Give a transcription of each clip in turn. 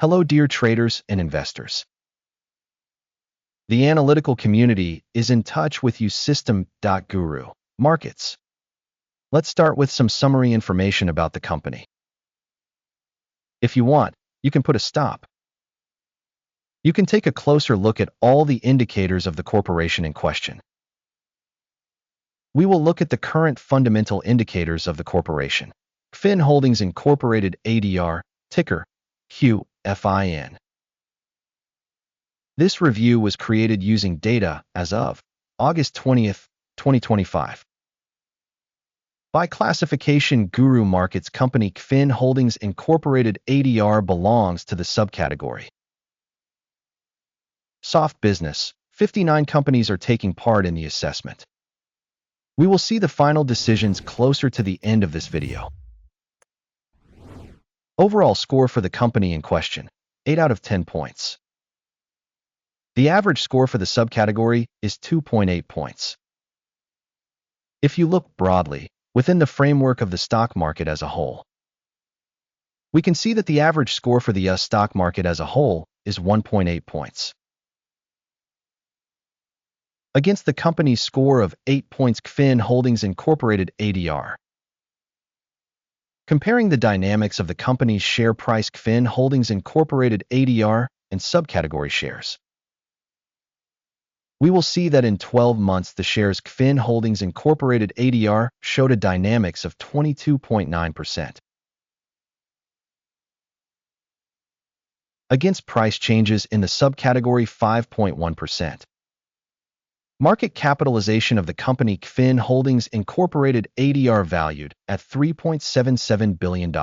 Hello, dear traders and investors. The analytical community is in touch with you. System.GURU.Markets. Let's start with some summary information about the company. If you want, you can put a stop. You can take a closer look at all the indicators of the corporation in question. We will look at the current fundamental indicators of the corporation. Qfin Holdings Incorporated ADR, ticker QFIN. This review was created using data as of August 20th, 2025. By classification, Guru.Markets company Qfin Holdings Incorporated ADR belongs to the subcategory Soft Business. 59 companies are taking part in the assessment. We will see the final decisions closer to the end of this video. Overall score for the company in question, 8 out of 10 points. The average score for the subcategory is 2.8 points. If you look broadly, within the framework of the stock market as a whole, we can see that the average score for the US stock market as a whole is 1.8 points. Against the company's score of 8 points, Qfin Holdings Incorporated ADR. Comparing the dynamics of the company's share price, Qfin Holdings Incorporated ADR, and subcategory shares, we will see that in 12 months the shares Qfin Holdings Incorporated ADR showed a dynamics of 22.9%. Against price changes in the subcategory, 5.1%. Market capitalization of the company Qfin Holdings Incorporated ADR valued at $3.77 billion.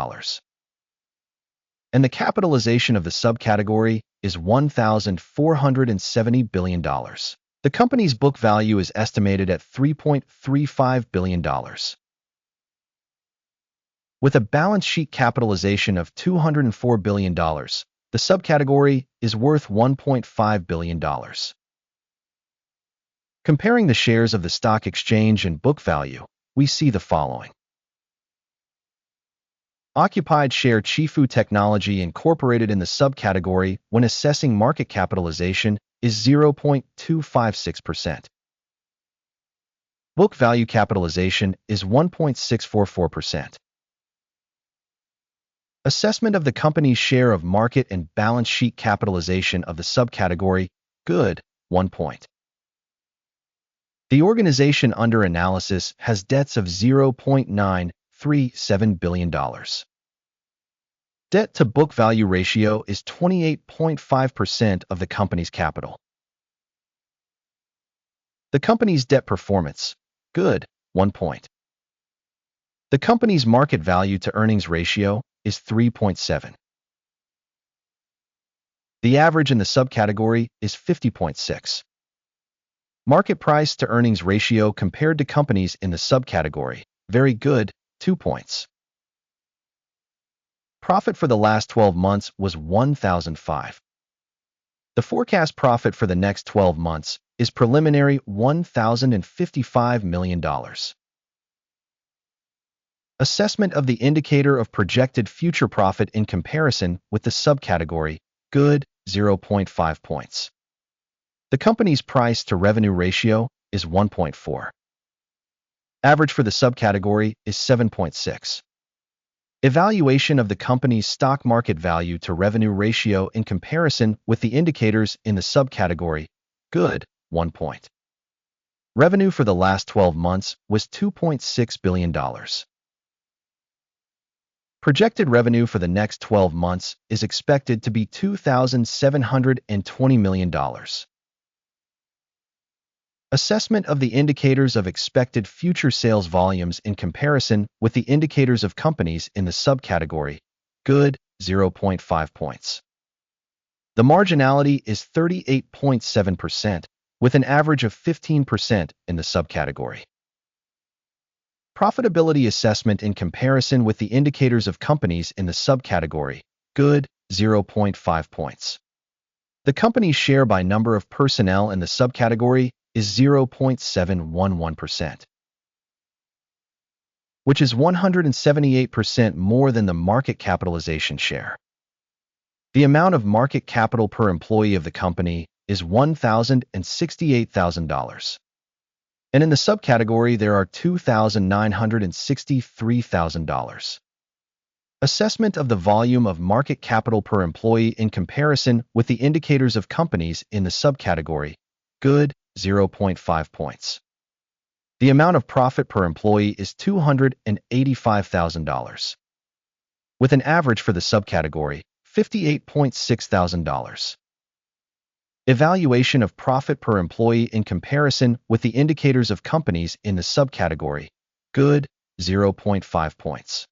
And the capitalization of the subcategory is $1,470 billion. The company's book value is estimated at $3.35 billion. With a balance sheet capitalization of $204 billion, the subcategory is worth $1.5 billion. Comparing the shares of the stock exchange and book value, we see the following. Occupied share Qifu Technology Incorporated in the subcategory when assessing market capitalization is 0.256%. Book value capitalization is 1.644%. Assessment of the company's share of market and balance sheet capitalization of the subcategory, good, 1 point. The organization under analysis has debts of $0.937 billion. Debt to book value ratio is 28.5% of the company's capital. The company's debt performance, good, 1 point. The company's market value to earnings ratio is 3.7. The average in the subcategory is 50.6. Market price to earnings ratio compared to companies in the subcategory, very good, 2 points. Profit for the last 12 months was $1,005. The forecast profit for the next 12 months is preliminary $1,055 million. Assessment of the indicator of projected future profit in comparison with the subcategory, good, 0.5 points. The company's price to revenue ratio is 1.4. Average for the subcategory is 7.6. Evaluation of the company's stock market value to revenue ratio in comparison with the indicators in the subcategory, good, 1 point. Revenue for the last 12 months was $2.6 billion. Projected revenue for the next 12 months is expected to be $2,720 million. Assessment of the indicators of expected future sales volumes in comparison with the indicators of companies in the subcategory, good, 0.5 points. The marginality is 38.7%, with an average of 15% in the subcategory. Profitability assessment in comparison with the indicators of companies in the subcategory, good, 0.5 points. The company's share by number of personnel in the subcategory is 0.711%, which is 178% more than the market capitalization share. The amount of market capital per employee of the company is $1,068,000. And in the subcategory, there are $2,963,000. Assessment of the volume of market capital per employee in comparison with the indicators of companies in the subcategory, good, 0.5 points. The amount of profit per employee is $285,000, with an average for the subcategory, $58,600. Evaluation of profit per employee in comparison with the indicators of companies in the subcategory, good, 0.5 points.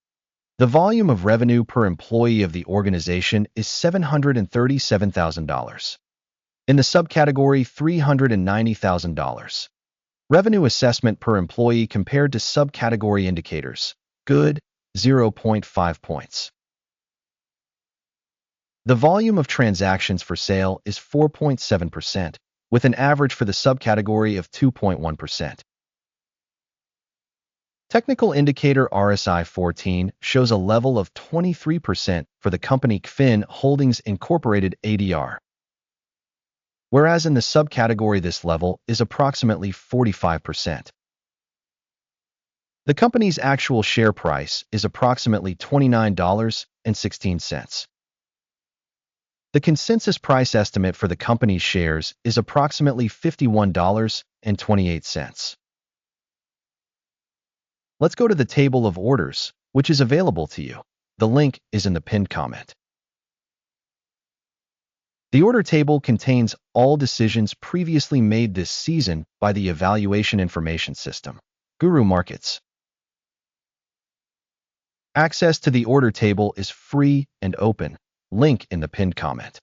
The volume of revenue per employee of the organization is $737,000. In the subcategory, $390,000. Revenue assessment per employee compared to subcategory indicators, good, 0.5 points. The volume of transactions for sale is 4.7%, with an average for the subcategory of 2.1%. Technical indicator RSI 14 shows a level of 23% for the company Qfin Holdings Inc. ADR, whereas in the subcategory this level is approximately 45%. The company's actual share price is approximately $29.16. The consensus price estimate for the company's shares is approximately $51.28. Let's go to the table of orders, which is available to you. The link is in the pinned comment. The order table contains all decisions previously made this season by the evaluation information system, Guru.Markets. Access to the order table is free and open. Link in the pinned comment.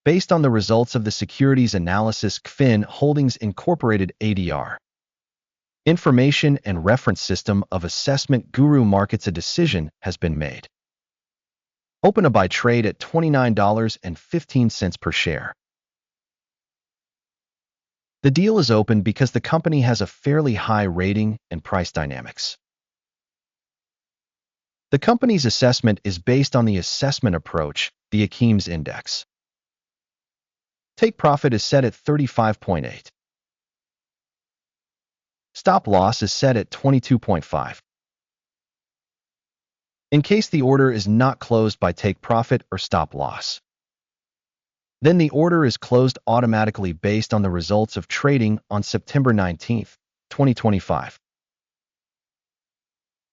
Based on the results of the securities analysis Qfin Holdings Inc. ADR, information and reference system of assessment Guru.Markets, a decision has been made. Open a buy trade at $29.15 per share. The deal is open because the company has a fairly high rating and price dynamics. The company's assessment is based on the assessment approach, the Akeem's Index. Take profit is set at 35.8. Stop loss is set at 22.5. In case the order is not closed by take profit or stop loss, then the order is closed automatically based on the results of trading on September 19, 2025,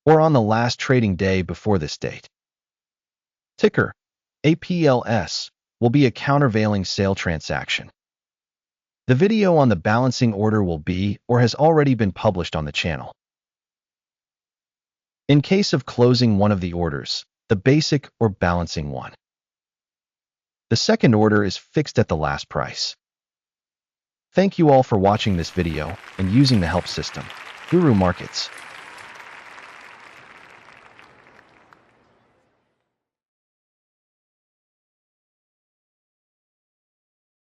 or on the last trading day before this date. Ticker, APLS, will be a countervailing sale transaction. The video on the balancing order will be or has already been published on the channel. In case of closing one of the orders, the basic or balancing one, the second order is fixed at the last price. Thank you all for watching this video and using the help system, Guru.Markets.